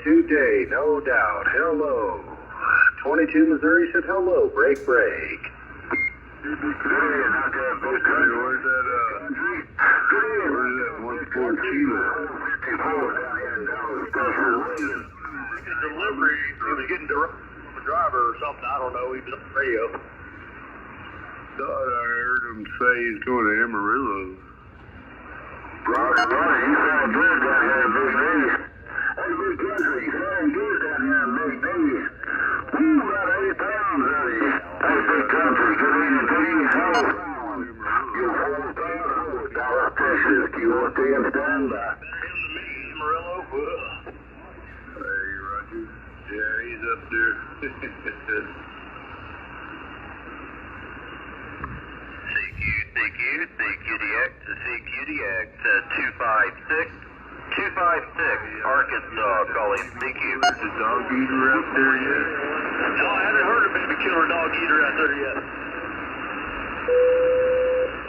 today, no doubt. Hello. 22 Missouri said hello. Break, break. Where's that 1-4 kilo? Delivery, he was getting the driver or something, I don't know, he was on the radio. Thought I heard him say he's going to Amarillo. Roger, he sound good down here in Big D. Hey, big country, sound good down here in Big D. Woo, about 8 pounds of it. Hey, big country, good evening to you. You're Dallas, Texas, QOT and standby. Amarillo, Hey, Roger. Yeah, he's up there. CQDX to CQDX 256, Arkansas, calling CQ. Is the dog eater out there yet? no, I haven't heard of baby killer dog eater out there yet.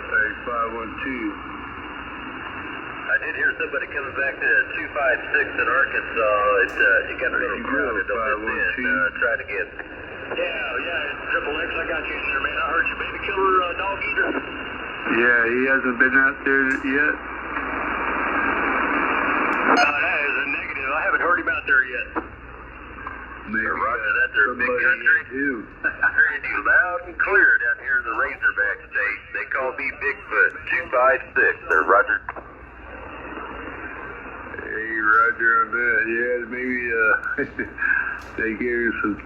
Hey, 512. I did hear somebody coming back to 256 in Arkansas. It got a little crowded on this end. Try to get. Yeah, Triple X, I got you in there, man. I heard you, baby killer dog eater. Yeah, he hasn't been out there yet. That is a negative. I haven't heard him out there yet. Maybe Roger that there, big country. Too. Hearing you loud and clear down here in the Razorback State. They call me Bigfoot 256. There, Roger. Hey, Roger on that. Yeah, maybe they gave you some